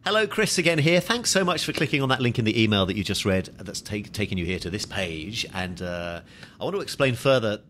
Hello, Chris again here. Thanks so much for clicking on that link in the email that you just read that's taken you here to this page. And I want to explain further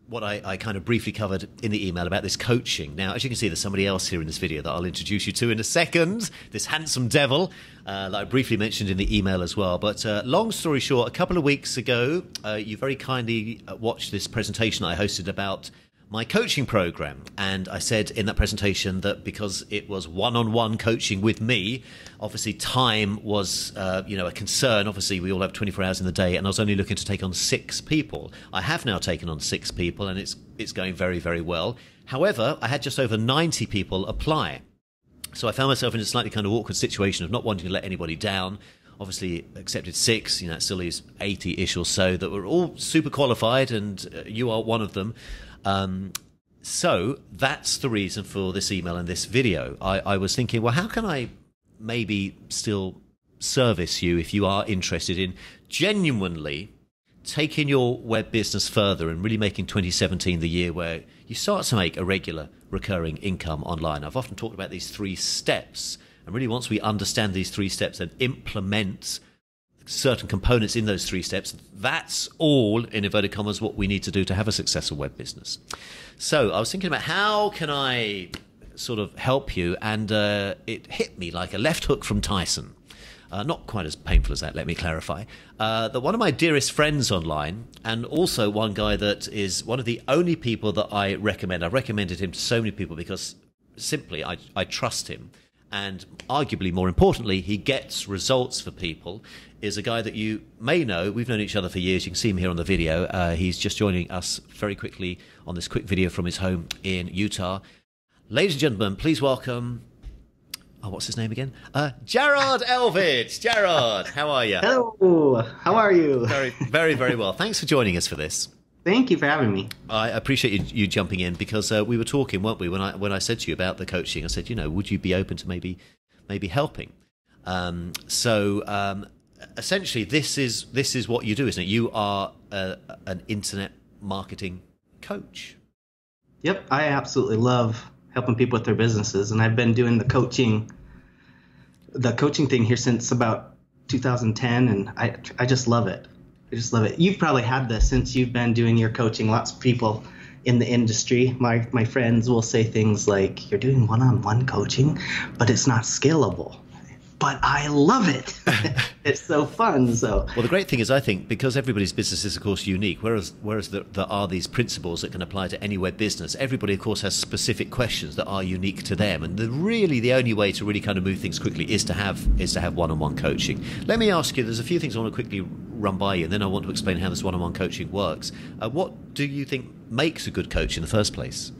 what I kind of briefly covered in the email about this coaching. Now, as you can see, there's somebody else here in this video that I'll introduce you to in a second, this handsome devil that I briefly mentioned in the email as well. But long story short, a couple of weeks ago, you very kindly watched this presentation I hosted about my coaching program, and I said in that presentation that because it was one-on-one coaching with me, obviously time was a concern. Obviously we all have 24 hours in the day, and I was only looking to take on 6 people. I have now taken on 6 people, and it's going very, very well. However, I had just over 90 people apply, so I found myself in a slightly kind of awkward situation of not wanting to let anybody down. Obviously accepted 6, it still leaves 80-ish or so that were all super qualified, and you are one of them. So that's the reason for this email and this video. I was thinking, well, how can I maybe still service you if you are interested in genuinely taking your web business further and really making 2017 the year where you start to make a regular recurring income online. I've often talked about these 3 steps, and really once we understand these 3 steps and implement certain components in those 3 steps, that's all, in inverted commas, what we need to do to have a successful web business. So I was thinking about how can I sort of help you, and it hit me like a left hook from Tyson. Not quite as painful as that, let me clarify. That one of my dearest friends online, and also one guy that is one of the only people that I recommend. I've recommended him to so many people because simply I trust him. And arguably more importantly, he gets results for people, is a guy that you may know. We've known each other for years. You can see him here on the video. He's just joining us very quickly on this quick video from his home in Utah. Ladies and gentlemen, please welcome, what's his name again? Gerard Elvidge. Gerard, how are you? Hello, how are you? Very, very, very well. Thanks for joining us for this. Thank you for having me. I appreciate you jumping in because we were talking, weren't we? When I said to you about the coaching, I said, would you be open to maybe helping? Essentially, this is what you do, isn't it? You are an internet marketing coach. Yep, I absolutely love helping people with their businesses, and I've been doing the coaching thing here since about 2010, and I just love it. I just love it. You've probably had this since you've been doing your coaching. Lots of people in the industry, my friends will say things like, you're doing one-on-one coaching, but it's not scalable. But I love it. It's so fun. So, well, the great thing is, I think, because everybody's business is, of course, unique, whereas there are these principles that can apply to any web business, everybody, of course, has specific questions that are unique to them. And the only way to really kind of move things quickly is to have one-on-one coaching. Let me ask you, there's a few things I want to quickly run by you, and then I want to explain how this one-on-one coaching works. What do you think makes a good coach in the first place?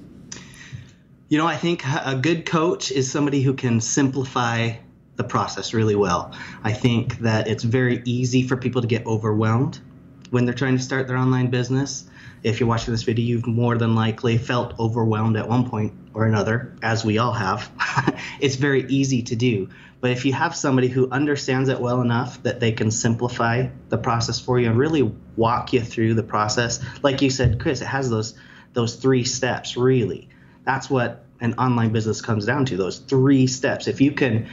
I think a good coach is somebody who can simplify the process really well. I think that it's very easy for people to get overwhelmed when they're trying to start their online business. If you're watching this video, you've more than likely felt overwhelmed at one point or another, as we all have. It's very easy to do. But if you have somebody who understands it well enough that they can simplify the process for you and really walk you through the process, like you said, Chris, it has those 3 steps, really. That's what an online business comes down to, those 3 steps. If you can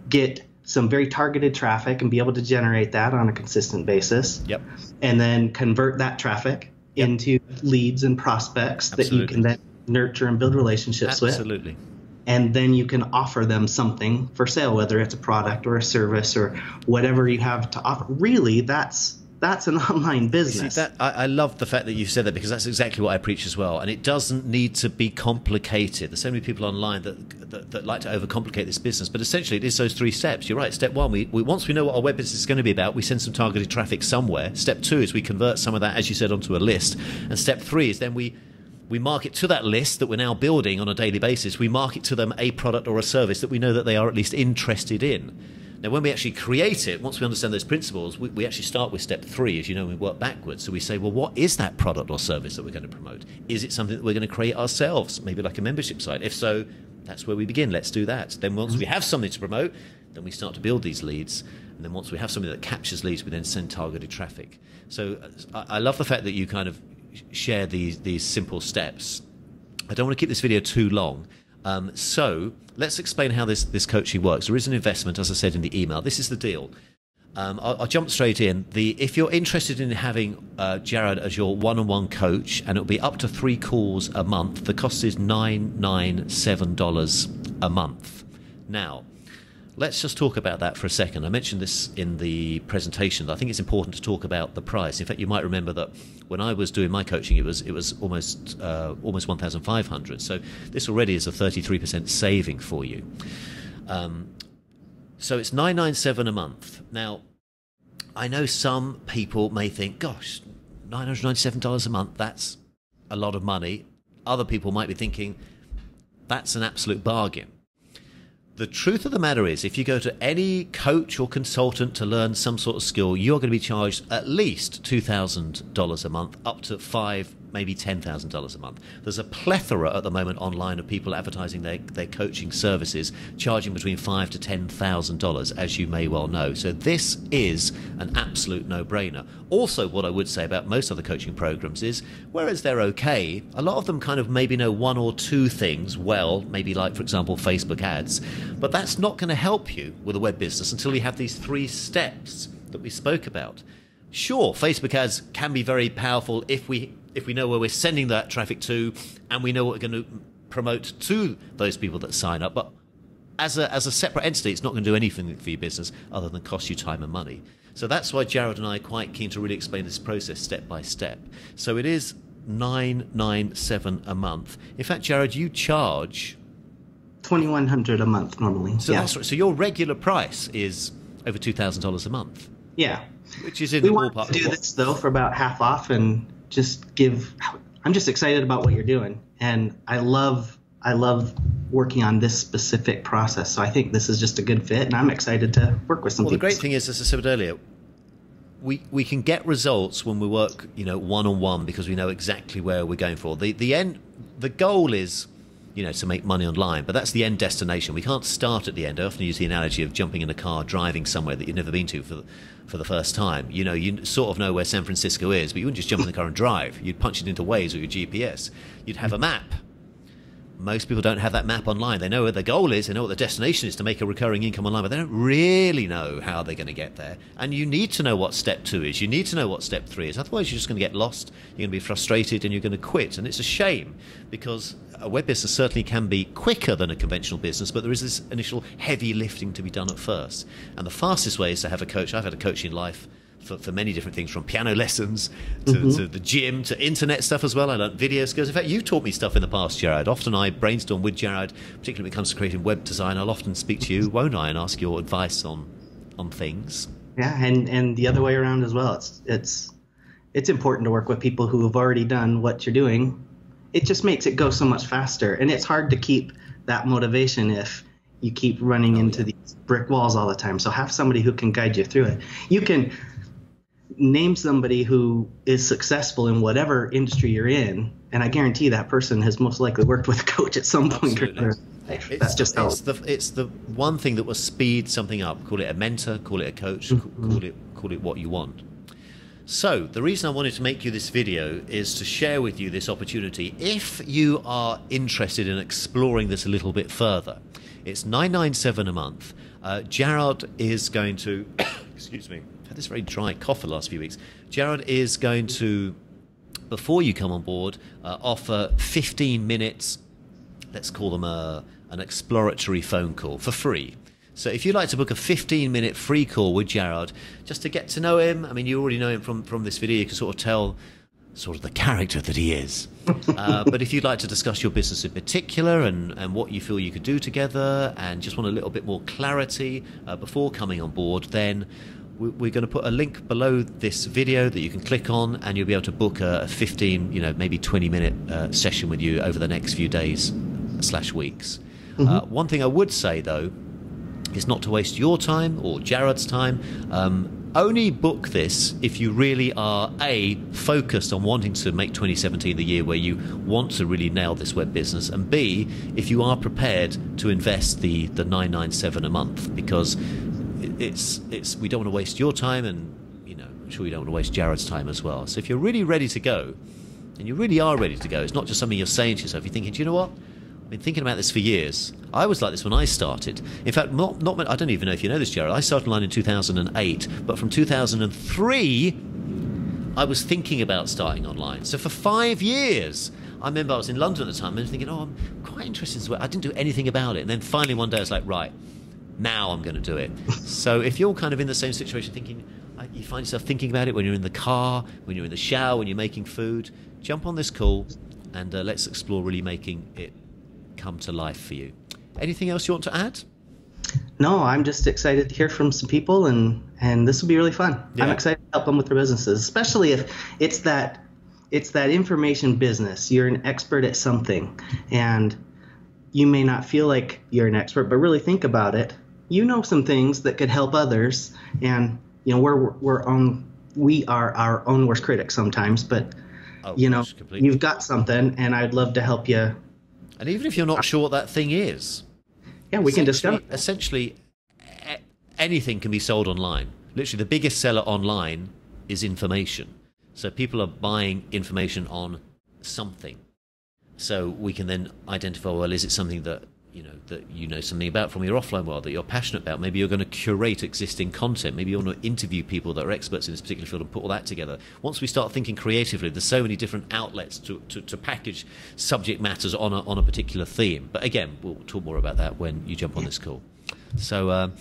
get some very targeted traffic and be able to generate that on a consistent basis. Yep. And then convert that traffic into leads and prospects that you can then nurture and build relationships with. Absolutely. And then you can offer them something for sale, whether it's a product or a service or whatever you have to offer. Really, that's an online business. See, I love the fact that you said that, because that's exactly what I preach as well. And it doesn't need to be complicated. There's so many people online that like to overcomplicate this business. But essentially, it is those 3 steps. You're right. Step 1, once we know what our web business is going to be about, we send some targeted traffic somewhere. Step 2 is we convert some of that, as you said, onto a list. And step 3 is then we market to that list that we're now building on a daily basis. We market to them a product or a service that we know that they are at least interested in. Now, when we actually create it, once we understand those principles, we actually start with step 3, as you know, and we work backwards. So we say, well, what is that product or service that we're going to promote? Is it something that we're going to create ourselves, maybe like a membership site? If so, that's where we begin. Let's do that. Then once we have something to promote, then we start to build these leads. And then once we have something that captures leads, we then send targeted traffic. So I love the fact that you kind of share these simple steps. I don't want to keep this video too long. So let's explain how this coaching works. There is an investment, as I said in the email. This is the deal. I'll jump straight in. If you're interested in having Jared as your one-on-one coach, and it'll be up to 3 calls a month, the cost is $997 a month. Now, let's just talk about that for a second. I mentioned this in the presentation. I think it's important to talk about the price. In fact, you might remember that when I was doing my coaching, it was almost $1,500. So this already is a 33% saving for you. So it's $997 a month. Now, I know some people may think, gosh, $997 a month, that's a lot of money. Other people might be thinking, that's an absolute bargain. The truth of the matter is, if you go to any coach or consultant to learn some sort of skill, you're going to be charged at least $2,000 a month, up to $5,000, maybe $10,000 a month. There's a plethora at the moment online of people advertising their coaching services, charging between $5,000 to $10,000, as you may well know. So this is an absolute no-brainer. Also, what I would say about most other coaching programs is, whereas they're okay, a lot of them kind of maybe know 1 or 2 things well, maybe like, for example, Facebook ads, but that's not going to help you with a web business until you have these 3 steps that we spoke about. Sure, Facebook ads can be very powerful if we know where we're sending that traffic to, and we know what we're going to promote to those people that sign up. But as a separate entity, it's not going to do anything for your business other than cost you time and money. So that's why Jared and I are quite keen to really explain this process step by step. So it is $997 a month. In fact, Jared, you charge $2,100 a month normally. So that's right. So your regular price is over $2,000 a month. Yeah. Which is in the ballpark. We want to do this though for about half off, and just give. I'm just excited about what you're doing, and I love working on this specific process. So I think this is just a good fit, and I'm excited to work with some people. The great thing is, as I said earlier, we can get results when we work, one-on-one, because we know exactly where we're going for. The goal is, to make money online, but that's the end destination. We can't start at the end. I often use the analogy of jumping in a car, driving somewhere that you've never been to for the first time. You sort of know where San Francisco is, but you wouldn't just jump in the car and drive. You'd punch it into Waze or your GPS. You'd have a map. Most people don't have that map online. They know where the goal is, they know what the destination is, to make a recurring income online, but they don't really know how they're going to get there. And you need to know what step 2 is. You need to know what step 3 is. Otherwise, you're just going to get lost, you're going to be frustrated, and you're going to quit. And it's a shame, because a web business certainly can be quicker than a conventional business, but there is this initial heavy lifting to be done at first. And the fastest way is to have a coach. I've had a coach in life for many different things, from piano lessons to the gym to internet stuff as well. I learned video skills. In fact, you've taught me stuff in the past, Jared. Often I brainstorm with Jared, particularly when it comes to creating web design. I'll often speak to you, won't I, and ask your advice on things. Yeah, and the other way around as well. It's important to work with people who have already done what you're doing. It just makes it go so much faster, and it's hard to keep that motivation if you keep running into these brick walls all the time. So have somebody who can guide you through it. You can name somebody who is successful in whatever industry you're in, and I guarantee that person has most likely worked with a coach at some point in their life. That's just how it's the one thing that will speed something up. Call it a mentor, call it a coach, call it what you want. So the reason I wanted to make you this video is to share with you this opportunity. If you are interested in exploring this a little bit further, it's $997 a month. Jared is going to excuse me, I've had this very dry cough for the last few weeks. Jared is going to, before you come on board, offer 15 minutes, let's call them an exploratory phone call for free. So if you'd like to book a 15-minute free call with Jared, just to get to know him, I mean, you already know him from this video, you can sort of tell sort of the character that he is. But if you'd like to discuss your business in particular and what you feel you could do together, and just want a little bit more clarity before coming on board, then we're going to put a link below this video that you can click on, and you'll be able to book a 15, maybe 20-minute session with you over the next few days / weeks. One thing I would say, though, is not to waste your time or Jared's time. Only book this if you really are, A, focused on wanting to make 2017 the year where you want to really nail this web business, and B, if you are prepared to invest the $997 a month, because we don't want to waste your time, and I'm sure you don't want to waste Jared's time as well. So if you're really ready to go, and you really are ready to go, it's not just something you're saying to yourself, you're thinking, do you know what? I've been thinking about this for years. I was like this when I started. In fact, I don't even know if you know this, Jared. I started online in 2008, but from 2003, I was thinking about starting online. So for 5 years, I remember I was in London at the time and thinking, oh, I'm quite interested in this. I didn't do anything about it. And then finally one day I was like, right, now I'm going to do it. So if you're kind of in the same situation thinking, you find yourself thinking about it when you're in the car, when you're in the shower, when you're making food, jump on this call and let's explore really making it come to life for you. Anything else you want to add? No, I'm just excited to hear from some people, and this will be really fun. Yeah. I'm excited to help them with their businesses, especially if it's that information business. You're an expert at something, and you may not feel like you're an expert, but really think about it. You know some things that could help others, and you know we are our own worst critics sometimes, but completely. You've got something, and I'd love to help you. And even if you're not sure what that thing is, yeah, we can discuss. Essentially, anything can be sold online. Literally, the biggest seller online is information. So people are buying information on something. So we can then identify, well, is it something that you know something about from your offline world that you're passionate about? Maybe you're going to curate existing content. Maybe you want to interview people that are experts in this particular field and put all that together. Once we start thinking creatively, there's so many different outlets to package subject matters on a particular theme. But again, we'll talk more about that when you jump on this call. So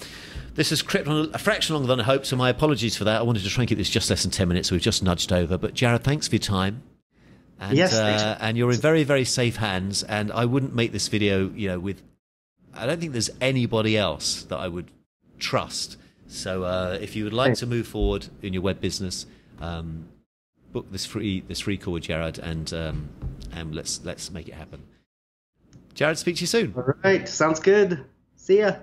this has crept on a fraction longer than I hoped, so my apologies for that. I wanted to try and keep this just less than 10 minutes, so we've just nudged over. But Jared, thanks for your time. And, yes, and you're in very, very safe hands. And I wouldn't make this video, with. I don't think there's anybody else that I would trust. So if you would like to move forward in your web business, book this free call with Jared, and let's make it happen. Jared, speak to you soon. All right, sounds good. See ya.